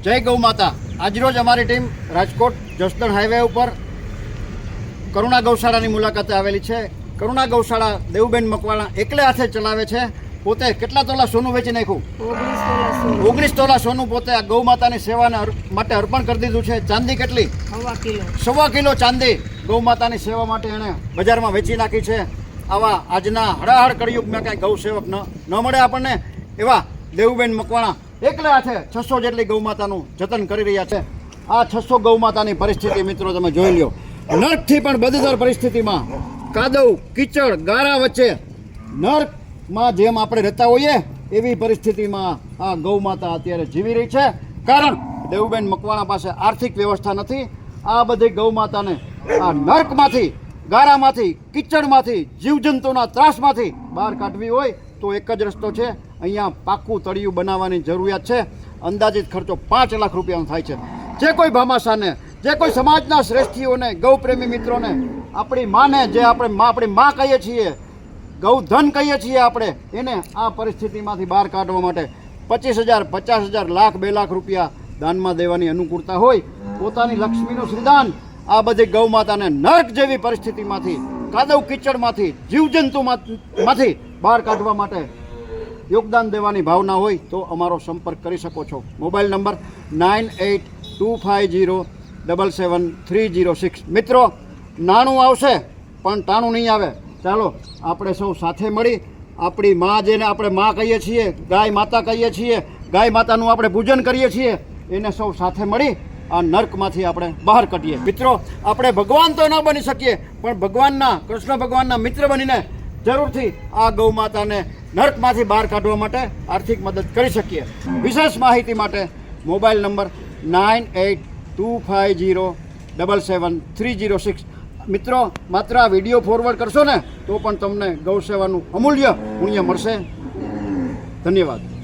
જય ગૌ માતા। આજરોજ અમારી ટીમ રાજકોટ જસદણ હાઈવે ઉપર કરુણા ગૌશાળાની મુલાકાતે આવેલી છે। કરુણા ગૌશાળા દેવુબેન મકવાણા એકલે હાથે ચલાવે છે। પોતે કેટલા તોલા સોનું વેચી નાખ્યું? 19 તોલા સોનું પોતે આ ગૌ માતાની સેવાને માટે અર્પણ કરી દીધું છે। ચાંદી કેટલી? 1.25 કિલો ચાંદી ગૌ માતાની સેવા માટે એણે બજારમાં વેચી નાખી છે। આવા આજના હળાહળ કળિયુગમાં કાંઈ ગૌ સેવક ન મળે આપણને, એવા દેવુબેન મકવાણા એકલે હાથે 600 જેટલી ગૌ માતાનું જતન કરી રહ્યા છે। આ 600 ગૌ માતાની પરિસ્થિતિ મિત્રો તમે જોઈ લ્યો। નર્કથી પણ બદતર પરિસ્થિતિમાં કાદવ કીચડ ગારા વચ્ચે નર્કમાં જેમ આપણે રહેતા હોઈએ એવી પરિસ્થિતિમાં આ ગૌ માતા અત્યારે જીવી રહી છે। કારણ દેવુબેન મકવાણા પાસે આર્થિક વ્યવસ્થા નથી। આ બધી ગૌ માતાને આ નર્કમાંથી, ગારામાંથી, કીચડમાંથી, જીવજંતુના ત્રાસમાંથી બહાર કાઢવી હોય તો એક જ રસ્તો છે। અહીંયા પાકું તળિયું બનાવવાની જરૂરિયાત છે। અંદાજિત ખર્ચો 5 લાખ રૂપિયાનો થાય છે। જે કોઈ ભામાશાને, જે કોઈ સમાજના શ્રેષ્ઠીઓને, ગૌપ્રેમી મિત્રોને, આપણી માને, જે આપણી માં કહીએ છીએ, ગૌધન કહીએ છીએ આપણે, એને આ પરિસ્થિતિમાંથી બહાર કાઢવા માટે 25,000, 50,000, લાખ, 2 લાખ રૂપિયા દાનમાં દેવાની અનુકૂળતા હોય, પોતાની લક્ષ્મીનું શ્રીદાન આ બધી ગૌ માતાને નર્ક જેવી પરિસ્થિતિમાંથી, કાદવ કીચડમાંથી, જીવજંતુમાંથી બહાર કાઢવા માટે યોગદાન દેવાની ભાવના હોય તો અમારો સંપર્ક કરી શકો છો। Mobile number 9825077306। મિત્રો, નાણું આવશે પણ ટાણું નહીં આવે। ચાલો આપણે સૌ સાથે મળી આપણી માં, જેને આપણે માં કહીએ છીએ, ગાય માતા કહીએ છીએ, ગાય માતાનું આપણે પૂજન કરીએ છીએ, એને સૌ સાથે મળી આ નર્કમાંથી આપણે બહાર કાઢીએ। મિત્રો, આપણે ભગવાન તો ન બની શકીએ પણ ભગવાનના, કૃષ્ણ ભગવાનના મિત્ર બનીને જરૂરથી આ ગૌ માતાને નર્કમાંથી બહાર કાઢવા માટે આર્થિક મદદ કરી શકીએ। વિશેષ માહિતી માટે મોબાઈલ નંબર 9825077306। મિત્રો, માત્ર આ વિડીયો ફોરવર્ડ કરશો ને તો પણ તમને ગૌ સેવાનું અમૂલ્ય પુણ્ય મળશે। ધન્યવાદ।